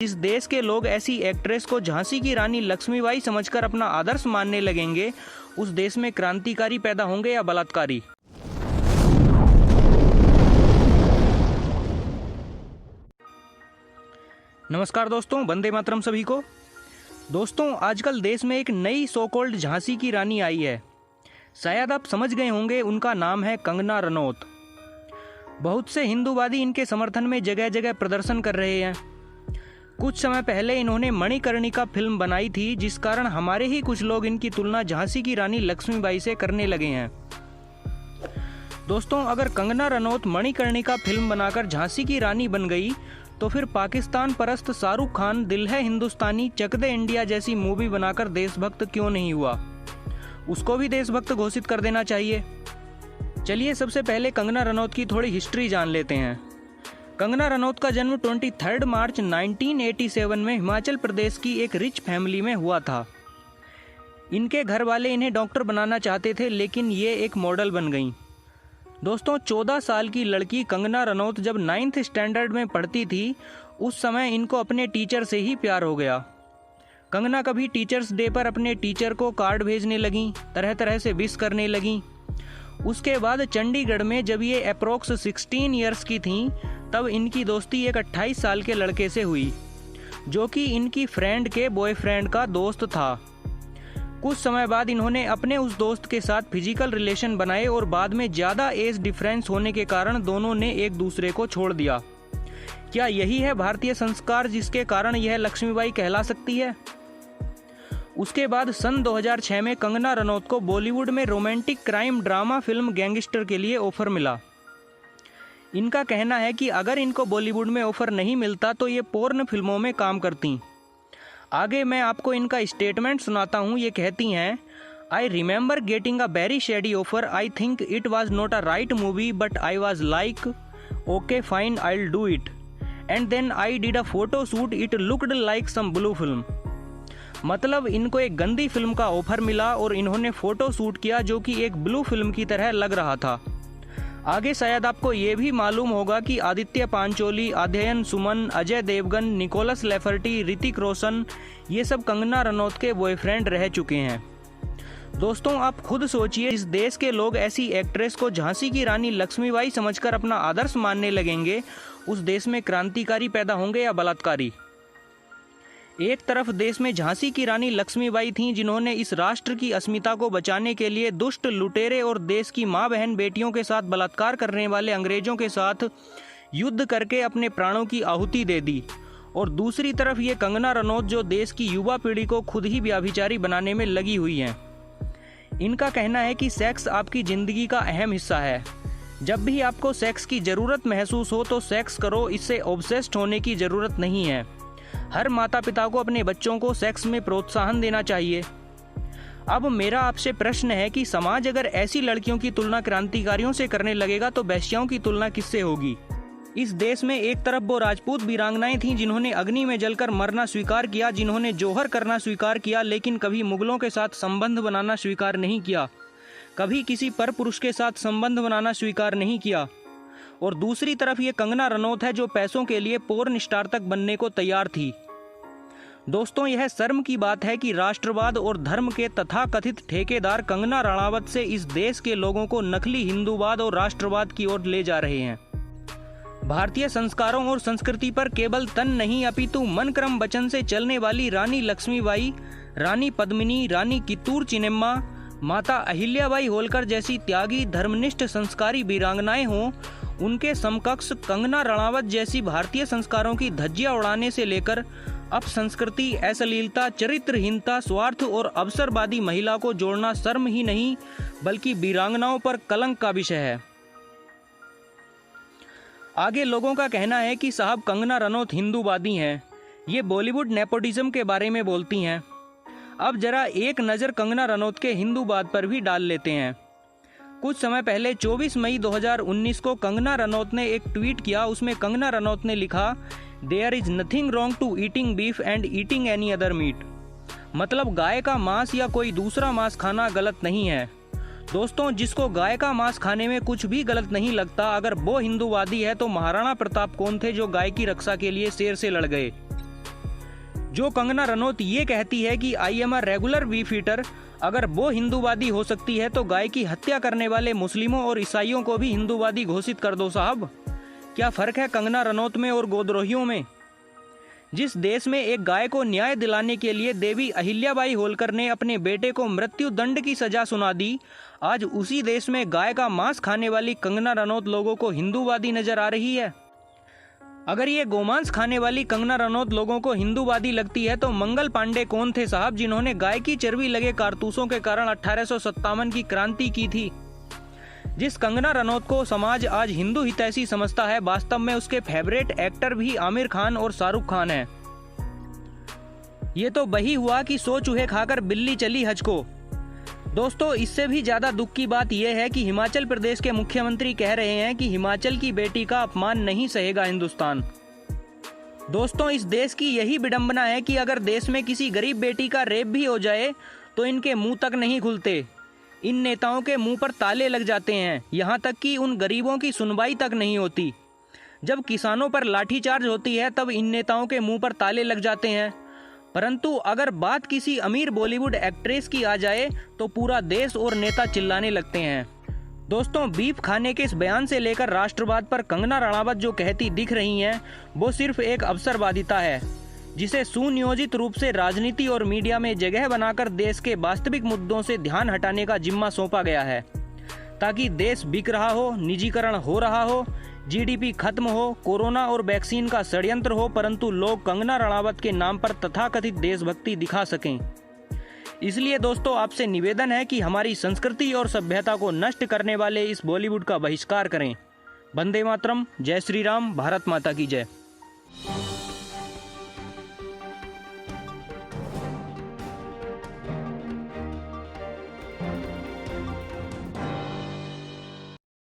इस देश के लोग ऐसी एक्ट्रेस को झांसी की रानी लक्ष्मीबाई समझकर अपना आदर्श मानने लगेंगे, उस देश में क्रांतिकारी पैदा होंगे या बलात्कारी। नमस्कार दोस्तों, वंदे मातरम सभी को। दोस्तों, आजकल देश में एक नई सो कॉल्ड झांसी की रानी आई है। शायद आप समझ गए होंगे, उनका नाम है कंगना रनौत। बहुत से हिंदूवादी इनके समर्थन में जगह जगह प्रदर्शन कर रहे हैं। कुछ समय पहले इन्होंने मणिकर्णिका फिल्म बनाई थी, जिस कारण हमारे ही कुछ लोग इनकी तुलना झांसी की रानी लक्ष्मीबाई से करने लगे हैं। दोस्तों, अगर कंगना रनौत मणिकर्णिका फिल्म बनाकर झांसी की रानी बन गई, तो फिर पाकिस्तान परस्त शाहरुख खान दिल है हिंदुस्तानी चक दे इंडिया जैसी मूवी बनाकर देशभक्त क्यों नहीं हुआ? उसको भी देशभक्त घोषित कर देना चाहिए। चलिए, सबसे पहले कंगना रनौत की थोड़ी हिस्ट्री जान लेते हैं। कंगना रनौत का जन्म 23 मार्च 1987 में हिमाचल प्रदेश की एक रिच फैमिली में हुआ था। इनके घर वाले इन्हें डॉक्टर बनाना चाहते थे, लेकिन ये एक मॉडल बन गईं। दोस्तों, 14 साल की लड़की कंगना रनौत जब 9th स्टैंडर्ड में पढ़ती थी, उस समय इनको अपने टीचर से ही प्यार हो गया। कंगना कभी टीचर्स डे पर अपने टीचर को कार्ड भेजने लगीं, तरह तरह से विश करने लगीं। उसके बाद चंडीगढ़ में जब ये अप्रोक्स 16 ईयर्स की थीं, तब इनकी दोस्ती एक 28 साल के लड़के से हुई, जो कि इनकी फ्रेंड के बॉयफ्रेंड का दोस्त था। कुछ समय बाद इन्होंने अपने उस दोस्त के साथ फिजिकल रिलेशन बनाए और बाद में ज़्यादा एज डिफरेंस होने के कारण दोनों ने एक दूसरे को छोड़ दिया। क्या यही है भारतीय संस्कार, जिसके कारण यह लक्ष्मीबाई कहला सकती है? उसके बाद सन 2006 में कंगना रनौत को बॉलीवुड में romantic crime drama film gangster के लिए ऑफर मिला। इनका कहना है कि अगर इनको बॉलीवुड में ऑफर नहीं मिलता तो ये पोर्न फिल्मों में काम करती। आगे मैं आपको इनका स्टेटमेंट सुनाता हूँ। ये कहती हैं, I remember getting a very shady offer, I think it was not a right movie but I was like okay fine, I will do it, and then I did a photo shoot, it looked like some blue film. मतलब इनको एक गंदी film का offer मिला और इन्होंने photo shoot किया, जो कि एक ब्लू फिल्म की तरह लग रहा था। आगे शायद आपको ये भी मालूम होगा कि आदित्य पांचोली, अध्ययन सुमन, अजय देवगन, निकोलस लेफर्टी, ऋतिक रोशन, ये सब कंगना रनौत के बॉयफ्रेंड रह चुके हैं। दोस्तों, आप खुद सोचिए, इस देश के लोग ऐसी एक्ट्रेस को झांसी की रानी लक्ष्मीबाई समझकर अपना आदर्श मानने लगेंगे, उस देश में क्रांतिकारी पैदा होंगे या बलात्कारी। एक तरफ देश में झांसी की रानी लक्ष्मीबाई थीं, जिन्होंने इस राष्ट्र की अस्मिता को बचाने के लिए दुष्ट लुटेरे और देश की मां बहन बेटियों के साथ बलात्कार करने वाले अंग्रेजों के साथ युद्ध करके अपने प्राणों की आहुति दे दी। और दूसरी तरफ ये कंगना रनौत, जो देश की युवा पीढ़ी को खुद ही व्याभिचारी बनाने में लगी हुई हैं। इनका कहना है कि सेक्स आपकी जिंदगी का अहम हिस्सा है। जब भी आपको सेक्स की जरूरत महसूस हो तो सेक्स करो, इससे ऑब्सेस्ड होने की जरूरत नहीं है। हर माता पिता को अपने बच्चों को सेक्स में प्रोत्साहन देना चाहिए। अब मेरा आपसे प्रश्न है कि समाज अगर ऐसी लड़कियों की तुलना क्रांतिकारियों से करने लगेगा, तो वेश्याओं की तुलना किससे होगी? इस देश में एक तरफ वो राजपूत वीरांगनाएं थीं, जिन्होंने अग्नि में जलकर मरना स्वीकार किया, जिन्होंने जौहर करना स्वीकार किया, लेकिन कभी मुगलों के साथ संबंध बनाना स्वीकार नहीं किया, कभी किसी पर पुरुष के साथ संबंध बनाना स्वीकार नहीं किया। और दूसरी तरफ ये कंगना रनौत है, जो पैसों के लिए पोर्न स्टार तक बनने को तैयार थी। दोस्तों, यह शर्म की बात है कि राष्ट्रवाद और धर्म के तथाकथित ठेकेदार कंगना रणावत से इस देश के लोगों को नकली हिंदूवाद और राष्ट्रवाद की ओर ले जा रहे हैं। भारतीय संस्कारों और संस्कृति पर केवल तन नहीं अपितु मन क्रम वचन से चलने वाली रानी लक्ष्मीबाई, रानी पद्मिनी, रानी कित्तूर चिन्नम्मा, माता अहिल्याबाई होलकर जैसी त्यागी, धर्मनिष्ठ, संस्कारी वीरांगनाएं हों, उनके समकक्ष कंगना रणावत जैसी भारतीय संस्कारों की धज्जियां उड़ाने से लेकर अपसंस्कृति, अश्लीलता, चरित्रहीनता, स्वार्थ और अवसरवादी महिला को जोड़ना शर्म ही नहीं, बल्कि वीरांगनाओं पर कलंक का विषय है। आगे लोगों का कहना है कि साहब कंगना रनौत हिंदूवादी हैं, ये बॉलीवुड नेपोटिज्म के बारे में बोलती हैं। अब जरा एक नज़र कंगना रनौत के हिंदूवाद पर भी डाल लेते हैं। कुछ समय पहले 24 मई 2019 को कंगना रनौत ने एक ट्वीट किया। उसमें कंगना रनौत ने लिखा, there is nothing wrong to eating beef and eating any other meat. मतलब गाय का मांस या कोई दूसरा मांस खाना गलत नहीं है। दोस्तों, जिसको गाय का मांस खाने में कुछ भी गलत नहीं लगता, अगर वो हिंदूवादी है तो महाराणा प्रताप कौन थे जो गाय की रक्षा के लिए शेर से लड़ गए? जो कंगना रनौत ये कहती है कि I am a regular beef eater, अगर वो हिंदूवादी हो सकती है तो गाय की हत्या करने वाले मुस्लिमों और ईसाइयों को भी हिंदूवादी घोषित कर दो साहब। क्या फर्क है कंगना रनौत में और गोद्रोहियों में? जिस देश में एक गाय को न्याय दिलाने के लिए देवी अहिल्याबाई होलकर ने अपने बेटे को मृत्यु दंड की सजा सुना दी, आज उसी देश में गाय का मांस खाने वाली कंगना रनौत लोगों को हिंदूवादी नजर आ रही है। अगर ये गोमांस खाने वाली कंगना रनौत लोगों को हिंदूवादी लगती है तो मंगल पांडे कौन थे साहब, जिन्होंने गाय की चर्बी लगे कारतूसों के कारण 1857 की क्रांति की थी। जिस कंगना रनौत को समाज आज हिंदू हितैषी समझता है, वास्तव में उसके फेवरेट एक्टर भी आमिर खान और शाहरुख खान हैं। ये तो वही हुआ कि 100 चूहे खाकर बिल्ली चली हज को। दोस्तों, इससे भी ज्यादा दुख की बात यह है कि हिमाचल प्रदेश के मुख्यमंत्री कह रहे हैं कि हिमाचल की बेटी का अपमान नहीं सहेगा हिंदुस्तान। दोस्तों, इस देश की यही विडंबना है कि अगर देश में किसी गरीब बेटी का रेप भी हो जाए तो इनके मुंह तक नहीं खुलते। इन नेताओं के मुंह पर ताले लग जाते हैं, यहाँ तक कि उन गरीबों की सुनवाई तक नहीं होती। जब किसानों पर लाठीचार्ज होती है तब इन नेताओं के मुंह पर ताले लग जाते हैं। परंतु अगर बात किसी अमीर बॉलीवुड एक्ट्रेस की आ जाए तो पूरा देश और नेता चिल्लाने लगते हैं। दोस्तों, बीफ खाने के इस बयान से लेकर राष्ट्रवाद पर कंगना रणावत जो कहती दिख रही हैं, वो सिर्फ एक अवसरवादिता है जिसे सुनियोजित रूप से राजनीति और मीडिया में जगह बनाकर देश के वास्तविक मुद्दों से ध्यान हटाने का जिम्मा सौंपा गया है, ताकि देश बिक रहा हो, निजीकरण हो रहा हो, जीडीपी खत्म हो, कोरोना और वैक्सीन का षड्यंत्र हो, परंतु लोग कंगना रणावत के नाम पर तथाकथित देशभक्ति दिखा सकें। इसलिए दोस्तों, आपसे निवेदन है कि हमारी संस्कृति और सभ्यता को नष्ट करने वाले इस बॉलीवुड का बहिष्कार करें। वंदे मातरम, जय श्री राम, भारत माता की जय।